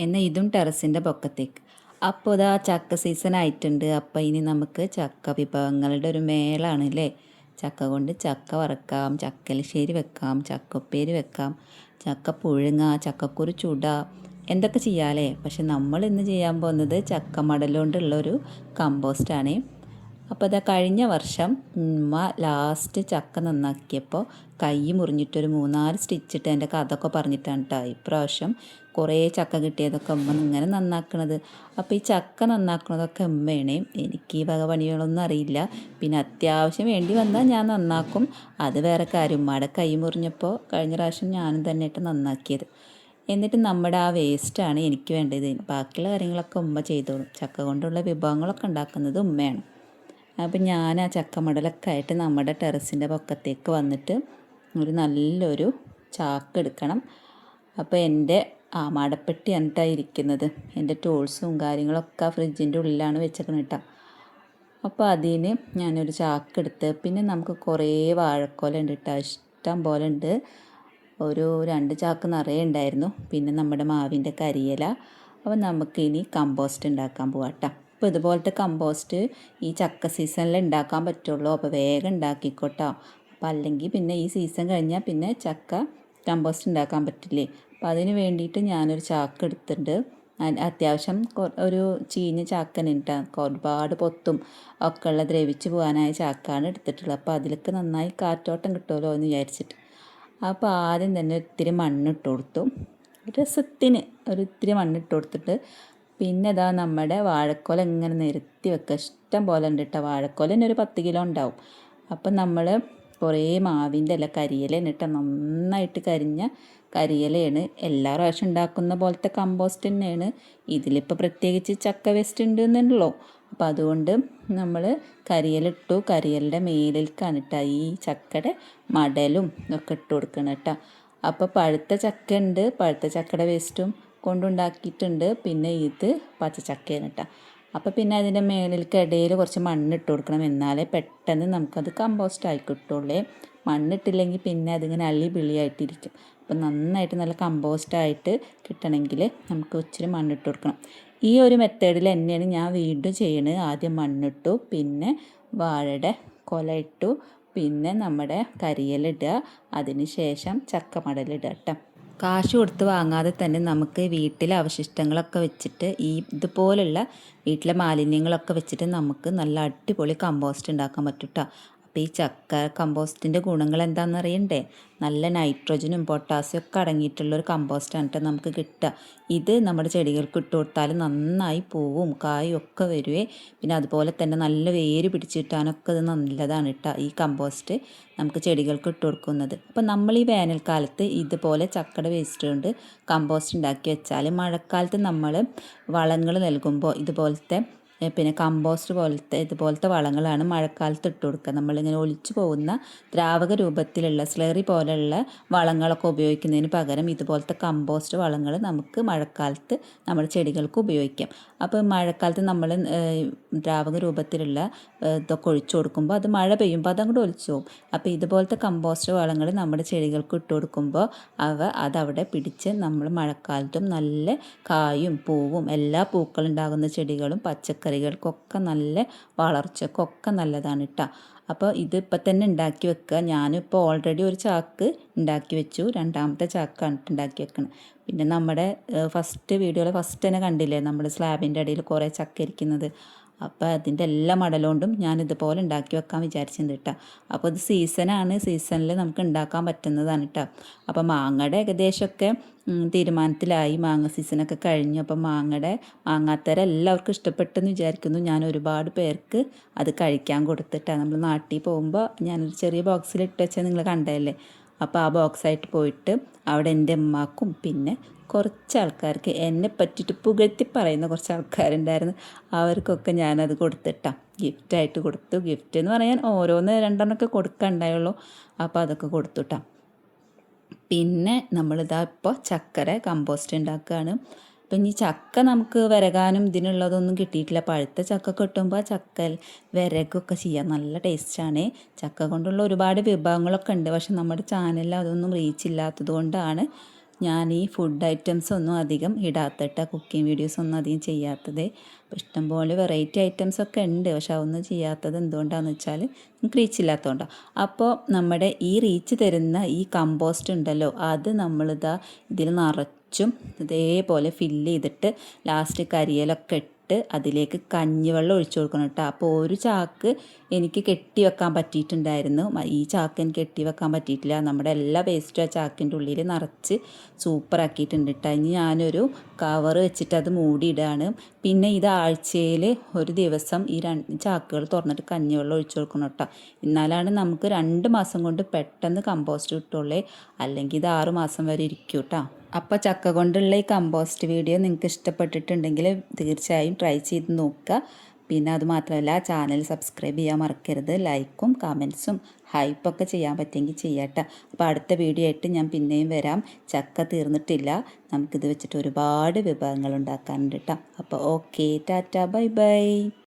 എന്നാൽ ഇതും ടെറസിൻ്റെ പൊക്കത്തേക്ക്. അപ്പോൾ ഇതാ ചക്ക സീസൺ ആയിട്ടുണ്ട്. അപ്പോൾ ഇനി നമുക്ക് ചക്ക വിഭവങ്ങളുടെ ഒരു മേളാണ് അല്ലേ. ചക്ക കൊണ്ട് ചക്ക വറക്കാം, ചക്കലിശ്ശേരി വെക്കാം, ചക്കുപ്പേരി വെക്കാം, ചക്ക പുഴുങ്ങ, ചക്കക്കുരു ചുട, എന്തൊക്കെ ചെയ്യാമല്ലേ. പക്ഷെ നമ്മൾ ഇന്ന് ചെയ്യാൻ പോകുന്നത് ചക്ക മടൽ കൊണ്ടുള്ളൊരു കമ്പോസ്റ്റാണ്. അപ്പോൾ അതാ കഴിഞ്ഞ വർഷം ഉമ്മ ലാസ്റ്റ് ചക്ക നന്നാക്കിയപ്പോൾ കൈ മുറിഞ്ഞിട്ടൊരു 3-4 സ്റ്റിച്ചിട്ട് എൻ്റെ കഥയൊക്കെ പറഞ്ഞിട്ടാണ് കേട്ടോ ഇപ്രാവശ്യം കുറേ ചക്ക കിട്ടിയതൊക്കെ ഉമ്മ ഇങ്ങനെ നന്നാക്കണത്. അപ്പോൾ ഈ ചക്ക നന്നാക്കണതൊക്കെ ഉമ്മയാണ്. എനിക്ക് ഈ വക പണികളൊന്നും അറിയില്ല. പിന്നെ അത്യാവശ്യം വേണ്ടി വന്നാൽ ഞാൻ നന്നാക്കും, അത് വേറെ കാര്യം. ഉമ്മയുടെ കൈ മുറിഞ്ഞപ്പോൾ കഴിഞ്ഞ പ്രാവശ്യം ഞാനും തന്നെ ഇട്ട് നന്നാക്കിയത്. എന്നിട്ട് നമ്മുടെ ആ വേസ്റ്റാണ് എനിക്ക് വേണ്ടത്. ബാക്കിയുള്ള കാര്യങ്ങളൊക്കെ ഉമ്മ ചെയ്തോളും. ചക്ക കൊണ്ടുള്ള വിഭവങ്ങളൊക്കെ ഉണ്ടാക്കുന്നത് ഉമ്മയാണ്. അപ്പം ഞാൻ ആ ചക്കമടലൊക്കെ ആയിട്ട് നമ്മുടെ ടെറസിൻ്റെ പൊക്കത്തേക്ക് വന്നിട്ട് ഒരു നല്ലൊരു ചാക്ക് എടുക്കണം. അപ്പോൾ എൻ്റെ മടപ്പെട്ടി എന്നിട്ടാണ് ഇരിക്കുന്നത്. എൻ്റെ ടൂൾസും കാര്യങ്ങളൊക്കെ ഫ്രിഡ്ജിൻ്റെ ഉള്ളിലാണ് വെച്ചേക്കണം കേട്ടോ. അപ്പോൾ അതിന് ഞാനൊരു ചാക്ക് എടുത്ത്, പിന്നെ നമുക്ക് കുറേ വാഴക്കോല ഉണ്ട് കേട്ടോ, ഇഷ്ടം പോലെ ഉണ്ട്. ഒരു 2 ചാക്ക് നിറയെ ഉണ്ടായിരുന്നു. പിന്നെ നമ്മുടെ മാവിൻ്റെ കരിയില. അപ്പോൾ നമുക്കിനി കമ്പോസ്റ്റ് ഉണ്ടാക്കാൻ പോവാം കേട്ടോ. അപ്പോൾ ഇതുപോലത്തെ കമ്പോസ്റ്റ് ഈ ചക്ക സീസണിൽ ഉണ്ടാക്കാൻ പറ്റുള്ളൂ. അപ്പോൾ വേഗം ഉണ്ടാക്കിക്കോട്ടോ. അപ്പോൾ അല്ലെങ്കിൽ പിന്നെ ഈ സീസൺ കഴിഞ്ഞാൽ പിന്നെ ചക്ക കമ്പോസ്റ്റ് ഉണ്ടാക്കാൻ പറ്റില്ലേ. അപ്പോൾ അതിന് വേണ്ടിയിട്ട് ഞാനൊരു ചാക്ക് എടുത്തിട്ടുണ്ട്. അത്യാവശ്യം ഒരു ചീഞ്ഞ ചാക്കന് കേട്ടോ, ഒരുപാട് പൊത്തും ഒക്കെ ഉള്ള ദ്രവിച്ച് പോകാനായ ചാക്കാണ് എടുത്തിട്ടുള്ളത്. അപ്പോൾ അതിലേക്ക് നന്നായി കാറ്റോട്ടം കിട്ടുമല്ലോ എന്ന് വിചാരിച്ചിട്ട്. അപ്പോൾ ആദ്യം തന്നെ ഒത്തിരി മണ്ണിട്ട് കൊടുത്തു, രസത്തിന് ഒരിത്തിരി മണ്ണിട്ട് കൊടുത്തിട്ട് പിന്നെ ഇതാ നമ്മുടെ വാഴക്കോല ഇങ്ങനെ നിരത്തി വെക്കുക. ഇഷ്ടം പോലെ ഉണ്ട് കേട്ടോ. വാഴക്കോല തന്നെ ഒരു 10 കിലോ ഉണ്ടാവും. അപ്പം നമ്മൾ കുറേ മാവിൻ്റെ അല്ല കരിയില എന്നിട്ട് നന്നായിട്ട് കരിഞ്ഞ കരിയിലയാണ്. എല്ലാ പ്രാവശ്യം ഉണ്ടാക്കുന്ന പോലത്തെ കമ്പോസ്റ്റ് തന്നെയാണ്. ഇതിലിപ്പോൾ പ്രത്യേകിച്ച് ചക്ക വേസ്റ്റ് ഉണ്ട് എന്നുള്ളൂ. അപ്പോൾ അതുകൊണ്ട് നമ്മൾ കരിയിലിട്ടു. കരിയിലയുടെ മേലിലേക്കാണ് കേട്ടോ ഈ ചക്കയുടെ മടലും ഒക്കെ ഇട്ട് കൊടുക്കണം കേട്ടോ. അപ്പോൾ പഴുത്ത ചക്ക ഉണ്ട്, പഴുത്ത ചക്കയുടെ വേസ്റ്റും കൊണ്ടുണ്ടാക്കിയിട്ടുണ്ട്. പിന്നെ ഇത് പച്ചച്ചക്കയാണ് കേട്ടോ. അപ്പോൾ പിന്നെ അതിൻ്റെ മേലിലേക്ക് ഇടയിൽ കുറച്ച് മണ്ണിട്ട് കൊടുക്കണം, എന്നാലേ പെട്ടെന്ന് നമുക്കത് കമ്പോസ്റ്റ് ആയി കിട്ടുള്ളൂ. മണ്ണിട്ടില്ലെങ്കിൽ പിന്നെ അതിങ്ങനെ അള്ളി പിളിയായിട്ടിരിക്കും. അപ്പം നന്നായിട്ട് നല്ല കമ്പോസ്റ്റായിട്ട് കിട്ടണമെങ്കിൽ നമുക്ക് ഇച്ചിരി മണ്ണിട്ട് കൊടുക്കണം. ഈ ഒരു മെത്തേഡിൽ തന്നെയാണ് ഞാൻ വീണ്ടും ചെയ്യണത്. ആദ്യം മണ്ണിട്ടു, പിന്നെ വാഴയുടെ കൊല ഇട്ടു, പിന്നെ നമ്മുടെ കരിയിലിടുക, അതിന് ശേഷം ചക്കമടലിടുക കേട്ടോ. കാശ് കൊടുത്ത് വാങ്ങാതെ തന്നെ നമുക്ക് വീട്ടിലെ അവശിഷ്ടങ്ങളൊക്കെ വെച്ചിട്ട് ഇതുപോലുള്ള വീട്ടിലെ മാലിന്യങ്ങളൊക്കെ വെച്ചിട്ട് നമുക്ക് നല്ല അടിപൊളി കമ്പോസ്റ്റ് ഉണ്ടാക്കാൻ പറ്റും കേട്ടോ. അപ്പോൾ ഈ ചക്ക കമ്പോസ്റ്റിൻ്റെ ഗുണങ്ങൾ എന്താണെന്ന് അറിയണ്ടേ. നല്ല നൈട്രോജനും പൊട്ടാസ്യം ഒക്കെ അടങ്ങിയിട്ടുള്ളൊരു കമ്പോസ്റ്റാണ് കേട്ടോ നമുക്ക് കിട്ടുക. ഇത് നമ്മുടെ ചെടികൾക്ക് ഇട്ട് കൊടുത്താൽ നന്നായി പൂവും കായും ഒക്കെ വരുവേ. പിന്നെ അതുപോലെ തന്നെ നല്ല വേര് പിടിച്ച് കിട്ടാനൊക്കെ ഇത് നല്ലതാണ് കേട്ടോ ഈ കമ്പോസ്റ്റ് നമുക്ക് ചെടികൾക്ക് ഇട്ട് കൊടുക്കുന്നത്. അപ്പോൾ നമ്മൾ ഈ വേനൽക്കാലത്ത് ഇതുപോലെ ചക്കയുടെ വേസ്റ്റ് കൊണ്ട് കമ്പോസ്റ്റ് ഉണ്ടാക്കി വെച്ചാൽ മഴക്കാലത്ത് നമ്മൾ വളങ്ങൾ നൽകുമ്പോൾ ഇതുപോലത്തെ പിന്നെ കമ്പോസ്റ്റ് ഇതുപോലത്തെ വളങ്ങളാണ് മഴക്കാലത്ത് ഇട്ട് കൊടുക്കുക. നമ്മളിങ്ങനെ ഒലിച്ചു പോകുന്ന ദ്രാവക രൂപത്തിലുള്ള സ്ലറി പോലെയുള്ള വളങ്ങളൊക്കെ ഉപയോഗിക്കുന്നതിന് പകരം ഇതുപോലത്തെ കമ്പോസ്റ്റ് വളങ്ങൾ നമുക്ക് മഴക്കാലത്ത് നമ്മുടെ ചെടികൾക്ക് ഉപയോഗിക്കാം. അപ്പോൾ മഴക്കാലത്ത് നമ്മൾ ദ്രാവക രൂപത്തിലുള്ള ഇതൊക്കെ ഒഴിച്ചു കൊടുക്കുമ്പോൾ അത് മഴ പെയ്യുമ്പോൾ അതങ്ങോട്ട് ഒലിച്ചു പോകും. അപ്പോൾ ഇതുപോലത്തെ കമ്പോസ്റ്റ് വളങ്ങൾ നമ്മുടെ ചെടികൾക്ക് ഇട്ട് കൊടുക്കുമ്പോൾ അതവിടെ പിടിച്ച് നമ്മൾ മഴക്കാലത്തും നല്ല കായും പൂവും എല്ലാ പൂക്കളുണ്ടാകുന്ന ചെടികളും പച്ചക്കറികൾക്കൊക്കെ നല്ല വളർച്ചക്കൊക്കെ നല്ലതാണ് കേട്ടോ. അപ്പോൾ ഇതിപ്പോൾ തന്നെ ഉണ്ടാക്കി വെക്കുക. ഞാനിപ്പോൾ ഓൾറെഡി ഒരു ചാക്ക് ഉണ്ടാക്കി വെച്ചു, 2ാമത്തെ ചാക്കാണ് ഉണ്ടാക്കി വെക്കണം. പിന്നെ നമ്മുടെ വീഡിയോയിൽ ഫസ്റ്റ് തന്നെ കണ്ടില്ലേ നമ്മുടെ സ്ലാബിൻ്റെ അടിയിൽ കുറേ ചക്ക ഇരിക്കുന്നത്. അപ്പോൾ അതിൻ്റെ എല്ലാ മടലുകൊണ്ടും ഞാൻ ഇതുപോലെ ഉണ്ടാക്കി വെക്കാൻ വിചാരിച്ചിട്ടുണ്ട് കേട്ടോ. അപ്പോൾ ഇത് സീസണാണ്, സീസണിൽ നമുക്ക് ഉണ്ടാക്കാൻ പറ്റുന്നതാണ് കേട്ടോ. അപ്പോൾ മാങ്ങയുടെ ഏകദേശമൊക്കെ തീരുമാനത്തിലായി. മാങ്ങ സീസണൊക്കെ കഴിഞ്ഞു. അപ്പോൾ മാങ്ങാത്തര എല്ലാവർക്കും ഇഷ്ടപ്പെട്ടെന്ന് വിചാരിക്കുന്നു. ഞാൻ ഒരുപാട് പേർക്ക് അത് കഴിക്കാൻ കൊടുത്തിട്ടാണ്. നമ്മൾ നാട്ടിൽ പോകുമ്പോൾ ഞാനൊരു ചെറിയ ബോക്സിൽ ഇട്ട് വെച്ചാൽ നിങ്ങൾ കണ്ടതല്ലേ. അപ്പോൾ ആ ബോക്സായിട്ട് പോയിട്ട് അവിടെ എൻ്റെ അമ്മക്കും പിന്നെ കുറച്ച് ആൾക്കാർക്ക് എന്നെ പറ്റിയിട്ട് പുകഴ്ത്തി പറയുന്ന കുറച്ച് ആൾക്കാരുണ്ടായിരുന്നു. അവർക്കൊക്കെ ഞാനത് കൊടുത്തിട്ടാണ് ഗിഫ്റ്റായിട്ട് കൊടുത്തു. ഗിഫ്റ്റ് എന്ന് പറയാൻ ഓരോന്ന് 2 കൊടുക്കാനുണ്ടായുള്ളൂ. അപ്പോൾ അതൊക്കെ കൊടുത്തുട്ടാ. പിന്നെ നമ്മളിതാ ഇപ്പോൾ ചക്കര കമ്പോസ്റ്റ് ഉണ്ടാക്കുകയാണ്. അപ്പം ഇനി ചക്ക നമുക്ക് വിരകാനും ഇതിനുള്ളതൊന്നും കിട്ടിയിട്ടില്ല. പഴുത്ത ചക്ക കിട്ടുമ്പോൾ ചക്ക വിരകൊക്കെ ചെയ്യാൻ നല്ല ടേസ്റ്റാണ്. ചക്ക കൊണ്ടുള്ള ഒരുപാട് വിഭവങ്ങളൊക്കെ ഉണ്ട്. പക്ഷെ നമ്മുടെ ചാനലിൽ അതൊന്നും റീച്ച് ഇല്ലാത്തത് കൊണ്ടാണ് ഞാൻ ഈ ഫുഡ് ഐറ്റംസ് ഒന്നും അധികം ഇടാത്തിട്ട, കുക്കിംഗ് വീഡിയോസ് ഒന്നും അധികം ചെയ്യാത്തത്. അപ്പോൾ ഇഷ്ടംപോലെ വെറൈറ്റി ഐറ്റംസ് ഒക്കെ ഉണ്ട്, പക്ഷെ അതൊന്നും ചെയ്യാത്തത് എന്തുകൊണ്ടാണെന്ന് വെച്ചാൽ നമുക്ക് റീച്ച് ഇല്ലാത്തതുകൊണ്ടാണ്. അപ്പോൾ നമ്മുടെ ഈ റീച്ച് തരുന്ന ഈ കമ്പോസ്റ്റ് ഉണ്ടല്ലോ, അത് നമ്മളിതാ ഇതിൽ നിറച്ചും ഇതേപോലെ ഫില്ല് ചെയ്തിട്ട് ലാസ്റ്റ് കരിയിലൊക്കെ ഇട്ട് അതിലേക്ക് കഞ്ഞിവെള്ളം ഒഴിച്ചു കൊടുക്കണം കേട്ടോ. അപ്പോൾ ഒരു ചാക്ക് എനിക്ക് കെട്ടി വെക്കാൻ പറ്റിയിട്ടുണ്ടായിരുന്നു, ഈ ചാക്ക് എനിക്ക് കെട്ടി വെക്കാൻ പറ്റിയിട്ടില്ല. നമ്മുടെ എല്ലാ വേസ്റ്റും ആ ചാക്കിൻ്റെ ഉള്ളിൽ നിറച്ച് സൂപ്പറാക്കിയിട്ടുണ്ട് കേട്ടോ. ഇനി ഞാനൊരു കവർ വെച്ചിട്ട് അത് മൂടിയിടുകയാണ്. പിന്നെ ഇത് ആഴ്ചയിൽ ഒരു ദിവസം ഈ ചാക്കുകൾ തുറന്നിട്ട് കഞ്ഞിവെള്ളം ഒഴിച്ചു കൊടുക്കണം കേട്ടോ. എന്നാലാണ് നമുക്ക് 2 മാസം കൊണ്ട് പെട്ടെന്ന് കമ്പോസ്റ്റ് കിട്ടുള്ളൂ, അല്ലെങ്കിൽ ഇത് 6 മാസം വരെ ഇരിക്കും കേട്ടോ. അപ്പോൾ ചക്ക കൊണ്ടുള്ള ഈ കമ്പോസ്റ്റ് വീഡിയോ നിങ്ങൾക്ക് ഇഷ്ടപ്പെട്ടിട്ടുണ്ടെങ്കിൽ തീർച്ചയായും ട്രൈ ചെയ്ത് നോക്കുക. പിന്നെ അതുമാത്രമല്ല, ചാനൽ സബ്സ്ക്രൈബ് ചെയ്യാൻ മറക്കരുത്. ലൈക്കും കമൻസും ഹൈപ്പൊക്കെ ചെയ്യാൻ പറ്റുമെങ്കിൽ ചെയ്യാട്ടോ. അപ്പോൾ അടുത്ത വീഡിയോ ആയിട്ട് ഞാൻ പിന്നെയും വരാം. ചക്ക തീർന്നിട്ടില്ല, നമുക്കിത് വെച്ചിട്ട് ഒരുപാട് വിഭവങ്ങൾ ഉണ്ടാക്കാനുണ്ട് കേട്ടോ. അപ്പോൾ ഓക്കെ, ടാറ്റ, ബൈ ബൈ.